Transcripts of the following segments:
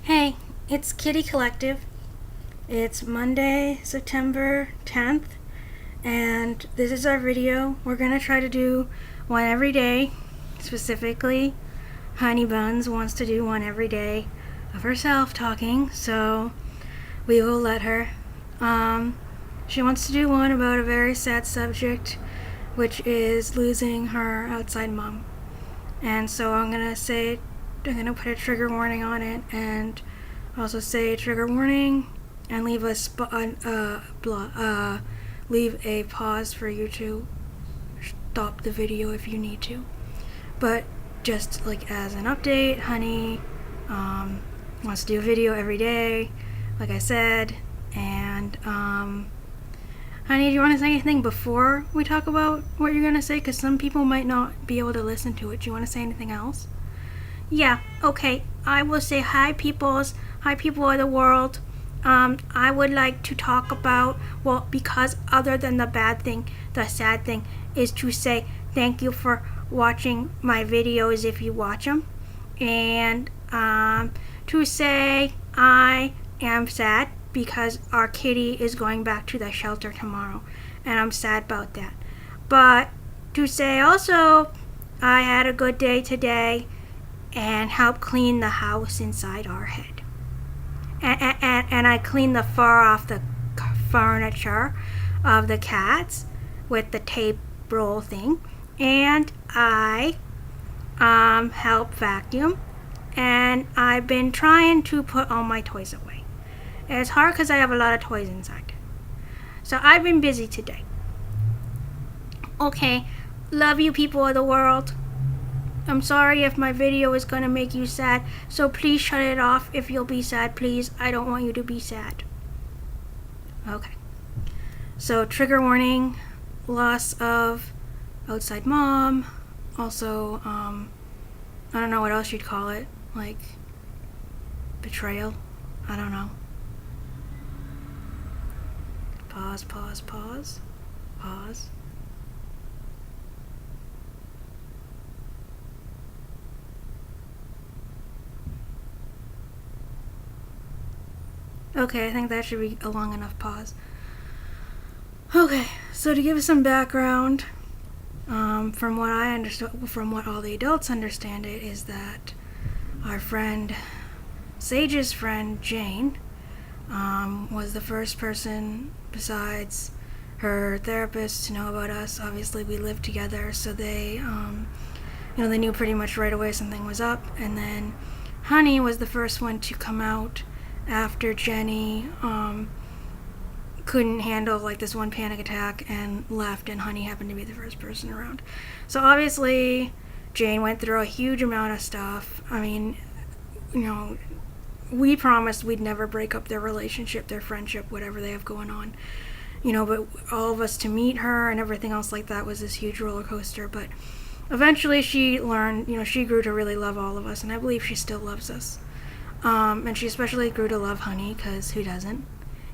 Hey, it's Kitty Collective. It's Monday, September 10th, and this is our video. We're gonna try to do one every day. Specifically, Honey Buns wants to do one every day of herself talking, so we will let her. She wants to do one about a very sad subject, which is losing her outside mom. And so I'm gonna put a trigger warning on it, and also say trigger warning, and leave leave a pause for you to stop the video if you need to. But just like as an update, Honey wants to do a video every day, like I said. And Honey, do you want to say anything before we talk about what you're gonna say? Because some people might not be able to listen to it. Do you want to say anything else? Yeah, okay. I will say hi, peoples. Hi, people of the world. I would like to talk about, well, because other than the bad thing, the sad thing is to say thank you for watching my videos if you watch them. And to say I am sad because our kitty is going back to the shelter tomorrow. And I'm sad about that. But to say also, I had a good day today and help clean the house inside our head. And I cleaned the fur off the furniture of the cats with the tape roll thing. And I helped vacuum. And I've been trying to put all my toys away. It's hard because I have a lot of toys inside. So I've been busy today. Okay, love you, people of the world. I'm sorry if my video is gonna make you sad, so please shut it off if you'll be sad, please. I don't want you to be sad. Okay. So trigger warning, loss of outside mom. Also, I don't know what else you'd call it, like betrayal. I don't know. Pause, pause, pause, pause. Okay, I think that should be a long enough pause. Okay, so to give some background, from what I understand, from what all the adults understand it, is that our friend, Sage's friend, Jane, was the first person besides her therapist to know about us. Obviously, we lived together, so they knew pretty much right away something was up. And then Honey was the first one to come out after Jenny couldn't handle like this one panic attack and left, and Honey happened to be the first person around. So obviously Jane went through a huge amount of stuff. I mean, we promised we'd never break up their relationship, their friendship, whatever they have going on. But all of us to meet her and everything else like that was this huge roller coaster. But eventually she learned, she grew to really love all of us, and I believe she still loves us. And she especially grew to love Honey, because who doesn't?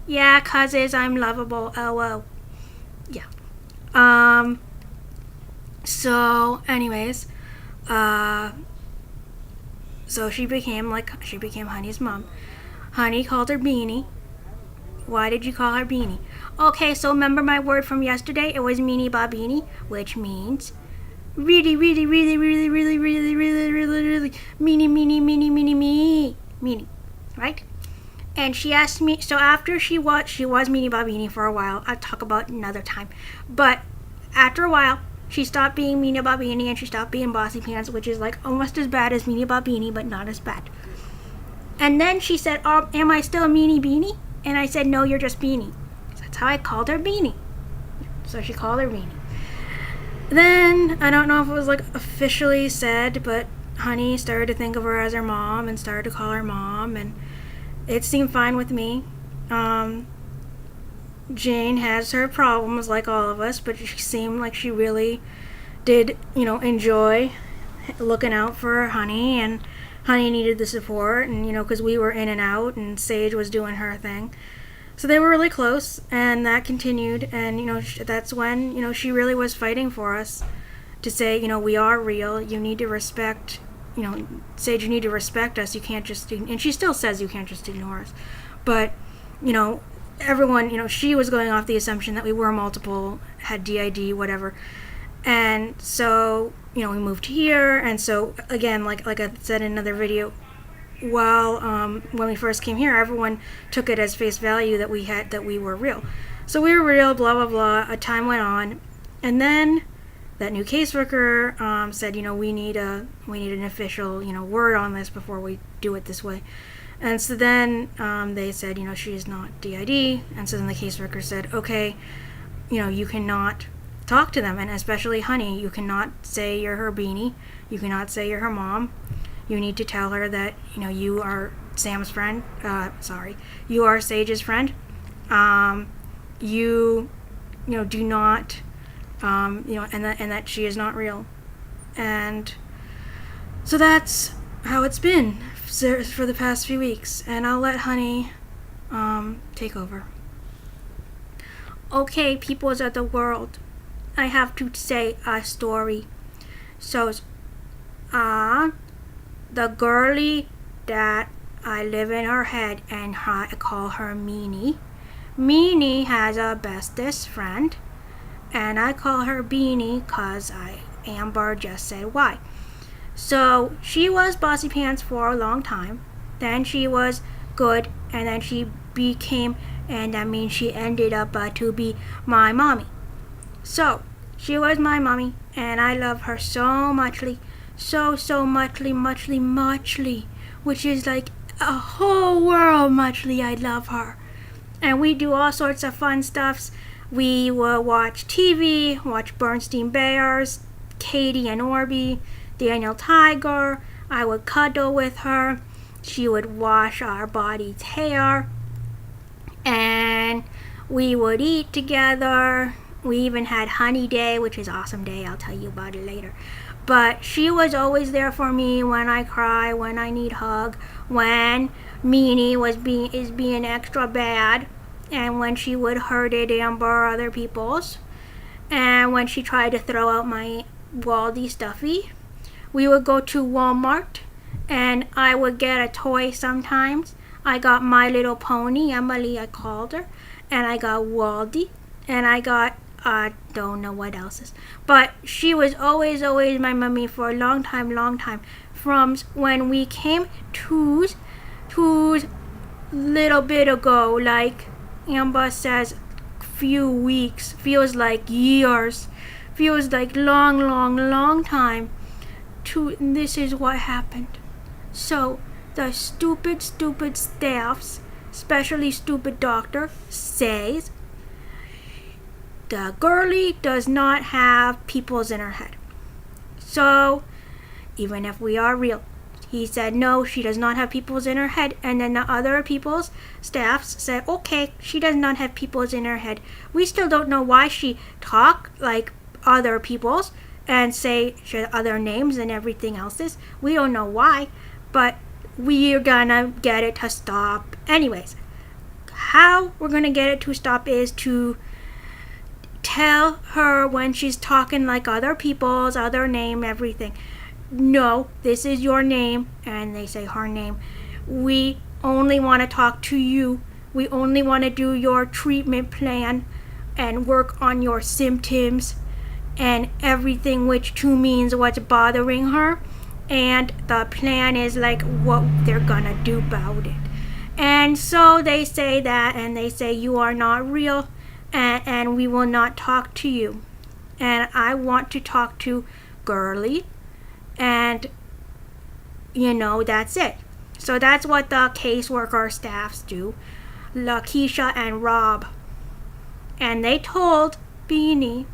Yeah, 'cause I'm lovable. Oh, well. Yeah. So, anyways, so she became Honey's mom. Honey called her Beanie. Why did you call her Beanie? Okay, so remember my word from yesterday? It was Meanie Bobini, which means really, really, really, really, really, really, really, really, really, meanie, meanie, meanie, meanie, meanie, meanie, right? And she asked me, so after she was Meanie Bobini for a while, I'll talk about another time, but after a while, she stopped being Meanie Bobini and she stopped being Bossy Pants, which is like almost as bad as Meanie Bobini, but not as bad. And then she said, oh, am I still a Meanie Beanie? And I said, no, you're just Beanie. So that's how I called her Beanie. So she called her Beanie. Then, I don't know if it was like officially said, but Honey started to think of her as her mom and started to call her mom, and it seemed fine with me. Jane has her problems like all of us, but she seemed like she really did, enjoy looking out for Honey, and Honey needed the support, and, because we were in and out, and Sage was doing her thing. So they were really close, and that continued, and, that's when, she really was fighting for us to say, we are real, you need to respect Sage, you need to respect us. You can't just, and she still says you can't just ignore us. But, everyone, she was going off the assumption that we were multiple, had DID, whatever. And so, we moved here. And so, again, like I said in another video, while when we first came here, everyone took it as face value that we were real. So we were real, blah, blah, blah. A time went on. And then that new caseworker said, we need an official, word on this before we do it this way. And so then they said, she is not DID. And so then the caseworker said, okay, you cannot talk to them. And especially Honey, you cannot say you're her beanie. You cannot say you're her mom. You need to tell her that, you are Sam's friend. You are Sage's friend. You do not, and that she is not real. And so that's how it's been for the past few weeks. And I'll let Honey take over. Okay, peoples of the world, I have to say a story. So, the girlie that I live in her head and I call her Meanie. Meanie has a bestest friend, and I call her Beanie because Amber just said why. So she was Bossy Pants for a long time. Then she was good, and then she became, and that means she ended up to be my mommy. So she was my mommy, and I love her so muchly. So muchly, which is like a whole world muchly. I love her. And we do all sorts of fun stuffs. We will watch TV, watch Bernstein Bears, Katie and Orby, Daniel Tiger. I would cuddle with her. She would wash our body's hair. And we would eat together. We even had Honey Day, which is awesome day. I'll tell you about it later. But she was always there for me when I cry, when I need hug, when Meanie is being extra bad, and when she would hurt it Amber or other people's, and when she tried to throw out my Waldy stuffy. We would go to Walmart, and I would get a toy sometimes. I got My Little Pony, Emily I called her, and I got Waldy, and I got don't know what else is. But she was always my mommy for a long time. From when we came to little bit ago, like Amber says, few weeks, feels like years, feels like long time. This is what happened. So the stupid staffs, especially stupid doctor, says the girlie does not have peoples in her head. So, even if we are real, he said no, she does not have peoples in her head. And then the other people's staffs said, okay, she does not have peoples in her head. We still don't know why she talk like other people's and say other names and everything else is. We don't know why, but we're gonna get it to stop. Anyways, how we're gonna get it to stop is to tell her when she's talking like other people's, other name, everything. No, this is your name, and they say her name. We only want to talk to you. We only want to do your treatment plan and work on your symptoms and everything, which too means what's bothering her. And the plan is like what they're gonna do about it. And so they say that, and they say you are not real, and we will not talk to you. And I want to talk to Girlie, and that's it. So that's what the caseworker staffs do, Lakeisha and Rob. And they told Beanie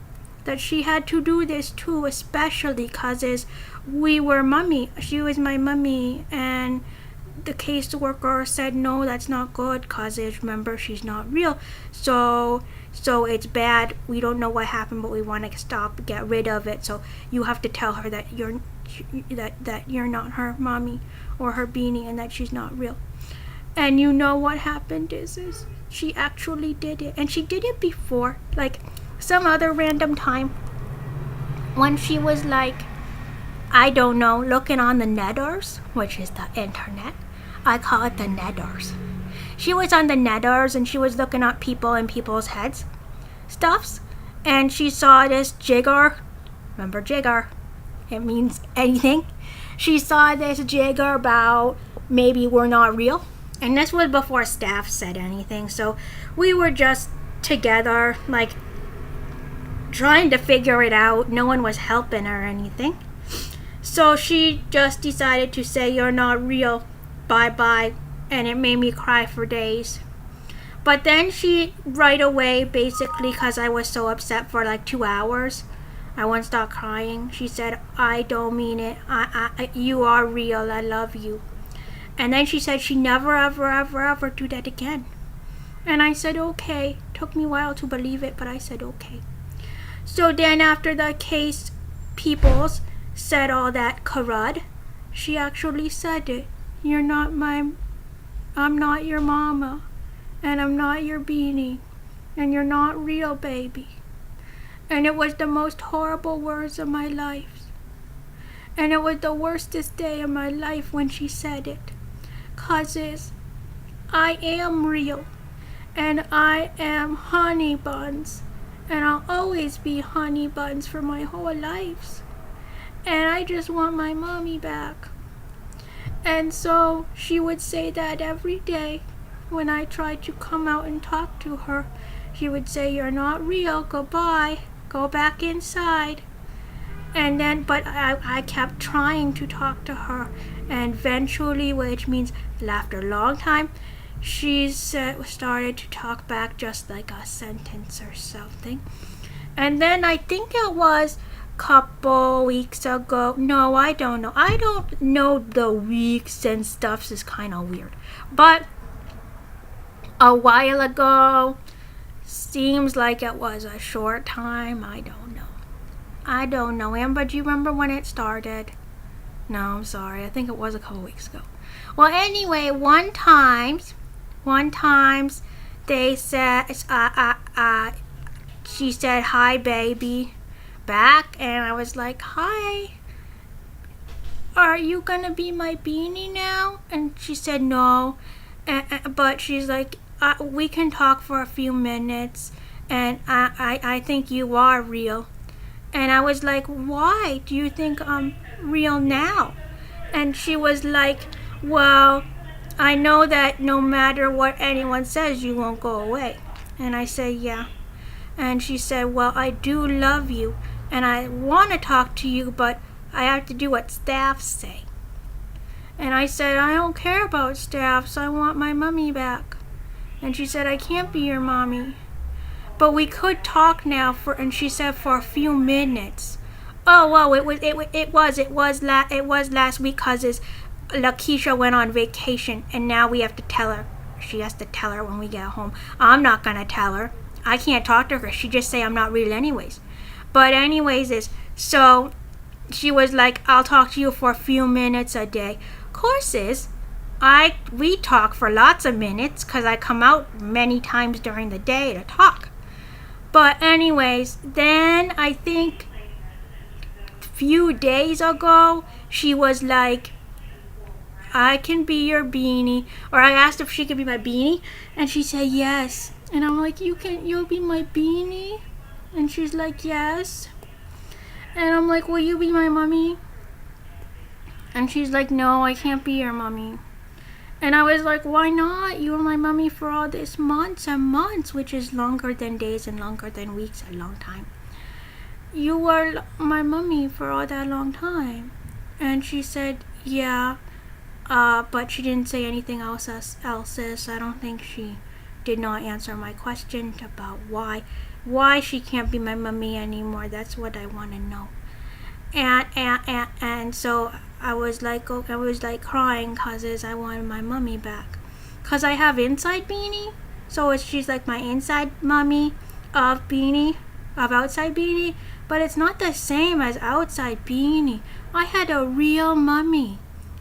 that she had to do this too, especially because we were mummy. She was my mummy, and the caseworker said no, that's not good because remember, she's not real. So it's bad. We don't know what happened, but we want to get rid of it. So you have to tell her that you're not her mommy or her Beanie, and that she's not real. And you know what happened is she actually did it, and she did it before, like some other random time when she was like I don't know, looking on the netters, which is the internet. I call it the netters. She was on the netters and she was looking at people and people's heads, stuffs, and she saw this jigger. Remember jigger? It means anything. She saw this jigger about maybe we're not real. And this was before staff said anything, so we were just together, like, trying to figure it out. No one was helping her or anything. So she just decided to say, "You're not real, bye-bye," and it made me cry for days. But then she, right away, basically, because I was so upset for like 2 hours, I wouldn't stop crying. She said, "I don't mean it. You are real. I love you." And then she said she never, ever, ever, ever do that again. And I said, okay. Took me a while to believe it, but I said, okay. So then after the case peoples said all that crud, she actually said it. I'm not your mama, and I'm not your beanie, and you're not real, baby. And it was the most horrible words of my life. And it was the worstest day of my life when she said it. 'Cause I am real, and I am honey buns, and I'll always be honey buns for my whole life. And I just want my mommy back. And so she would say that every day when I tried to come out and talk to her. She would say, "You're not real, goodbye, go back inside." And then, but I kept trying to talk to her, and eventually, which means after a long time, she started to talk back just like a sentence or something. And then I think it was a couple weeks ago. No, I don't know. I don't know the weeks and stuff. Is kind of weird. But a while ago, seems like it was a short time. I don't know. Amber, do you remember when it started? No, I'm sorry. I think it was a couple weeks ago. Well, anyway, one times they said, she said, "Hi, baby," back, and I was like, "Hi, are you gonna be my beanie now?" And she said, "No," but she's like, "We can talk for a few minutes, and I think you are real." And I was like, "Why do you think I'm real now?" And she was like, "Well, I know that no matter what anyone says, you won't go away." And I said, "Yeah." And she said, "Well, I do love you, and I want to talk to you, but I have to do what staff say." And I said, "I don't care about staffs. I want my mommy back." And she said, "I can't be your mommy, but we could talk now and she said for a few minutes. Oh, well, it was last week because Lakeisha went on vacation, and now we have to tell her. She has to tell her when we get home. I'm not gonna tell her. I can't talk to her. She just say I'm not real anyways. But anyways, so she was like, "I'll talk to you for a few minutes a day." Course we talk for lots of minutes because I come out many times during the day to talk. But anyways, then I think a few days ago, she was like, "I can be your beanie." Or I asked if she could be my beanie, and she said yes. And I'm like, "You'll be my beanie?" And she's like, "Yes." And I'm like, "Will you be my mommy?" And she's like, "No, I can't be your mommy." And I was like, "Why not? You were my mommy for all this months and months," which is longer than days and longer than weeks, a long time. "You were my mommy for all that long time." And she said, "Yeah," but she didn't say anything else. I don't think she did not answer my question about why she can't be my mommy anymore. That's what I want to know. And so I was like crying because I wanted my mommy back. Because I have inside beanie, so she's like my inside mommy of outside beanie, but it's not the same as outside beanie. I had a real mommy,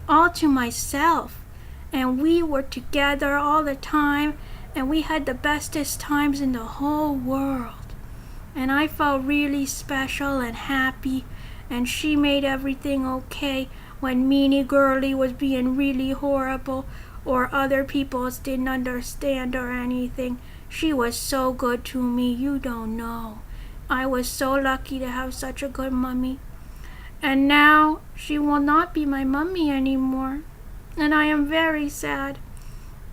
all to myself, and we were together all the time, and we had the bestest times in the whole world. And I felt really special and happy and she made everything okay when Meanie Girlie was being really horrible or other people didn't understand or anything. She was so good to me, you don't know. I was so lucky to have such a good mummy. And now she will not be my mummy anymore. And I am very sad.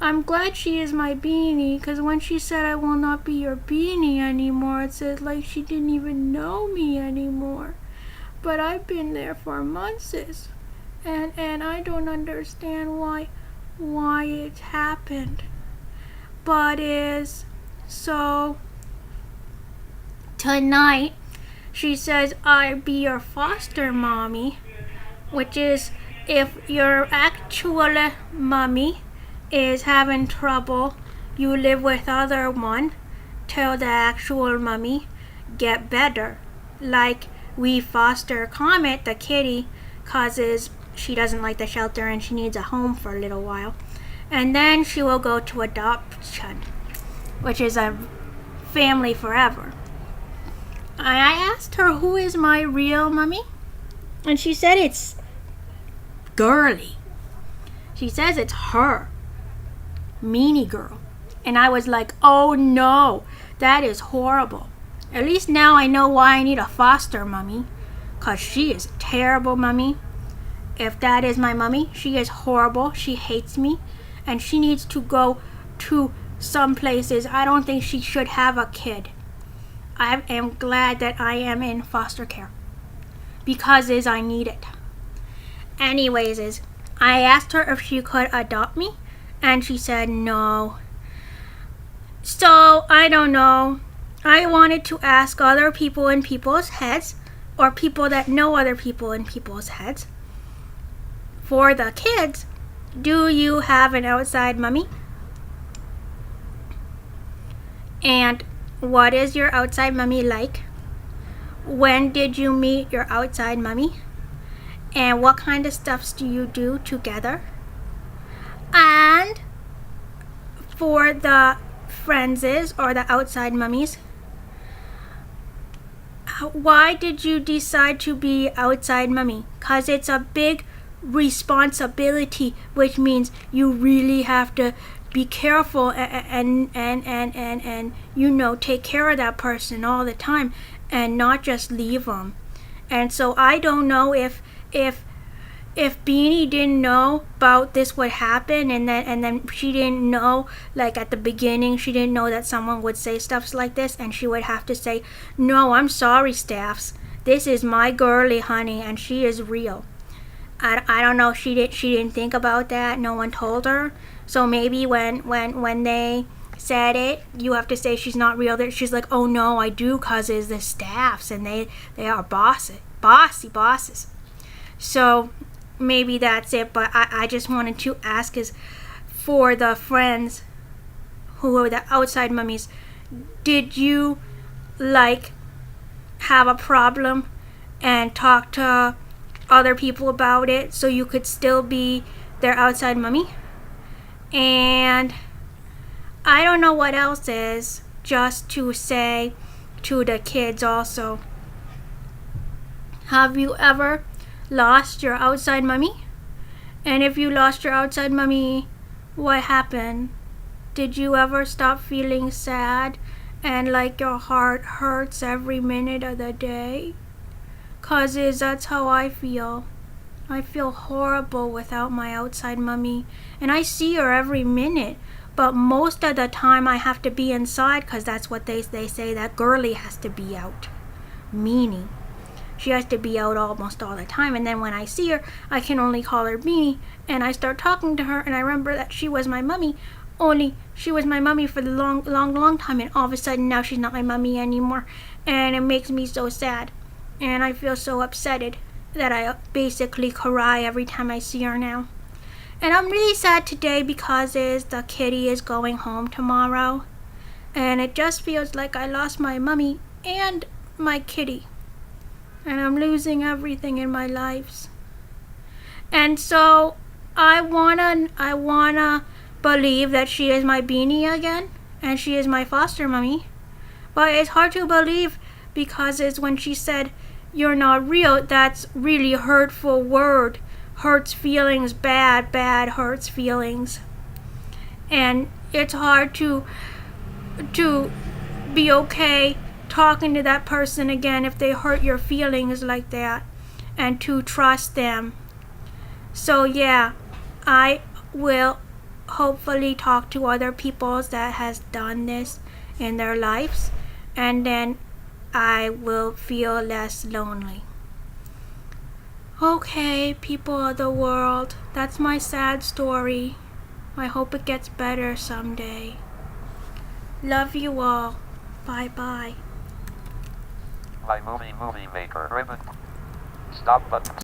I'm glad she is my beanie, because when she said I will not be your beanie anymore, it said like she didn't even know me anymore. But I've been there for months, and I don't understand why it happened. But so tonight she says I'll be your foster mommy, which is if your actual mommy is having trouble, you live with other one till the actual mummy get better. Like we foster Comet, the kitty, causes she doesn't like the shelter and she needs a home for a little while. And then she will go to adoption, which is a family forever. I asked her who is my real mummy, and she said it's Girlie. She says it's her. Meanie girl. And I was like, oh no, that is horrible. At least now I know why I need a foster mummy, because she is a terrible mummy. If that is my mummy, she is horrible. She hates me, and she needs to go to some places. I don't think she should have a kid. I am glad that I am in foster care, because I need it. Anyways, I asked her if she could adopt me, and she said no. So, I don't know. I wanted to ask other people in people's heads, or people that know other people in people's heads. For the kids, do you have an outside mummy? And what is your outside mummy like? When did you meet your outside mummy? And what kind of stuffs do you do together? And for the friendses or the outside mummies, why did you decide to be outside mummy? Because it's a big responsibility, which means you really have to be careful and take care of that person all the time and not just leave them. And so I don't know if Beanie didn't know about this would happen, and then she didn't know, like at the beginning, she didn't know that someone would say stuff like this, and she would have to say, no, I'm sorry, Staffs. This is my girlie, honey, and she is real. I don't know, she didn't think about that. No one told her. So maybe when they said it, you have to say she's not real. She's like, oh no, I do, cause it's the Staffs, and they are bossy bosses. So maybe that's it, but I just wanted to ask is for the friends who are the outside mummies, did you like have a problem and talk to other people about it so you could still be their outside mummy? And I don't know what else is, just to say to the kids also, have you ever lost your outside mummy? And if you lost your outside mummy, what happened? Did you ever stop feeling sad and like your heart hurts every minute of the day? 'Cause that's how I feel. I feel horrible without my outside mummy, and I see her every minute, but most of the time I have to be inside, 'cause that's what they say, that Girlie has to be out. Meanie. She has to be out almost all the time, and then when I see her, I can only call her Beanie, and I start talking to her, and I remember that she was my mummy, only she was my mummy for the long time, and all of a sudden now she's not my mummy anymore, and it makes me so sad, and I feel so upsetted that I basically cry every time I see her now. And I'm really sad today because the kitty is going home tomorrow, and it just feels like I lost my mummy and my kitty. And I'm losing everything in my lives. And so I wanna believe that she is my Beanie again, and she is my foster mummy. But it's hard to believe because it's when she said, you're not real, that's really hurtful word. Hurts feelings, bad, hurts feelings. And it's hard to be okay talking to that person again if they hurt your feelings like that, and to trust them. So yeah, I will hopefully talk to other people that has done this in their lives, and then I will feel less lonely. Okay, people of the world, that's my sad story. I hope it gets better someday. Love you all. Bye-bye. My movie maker ribbon. Stop button.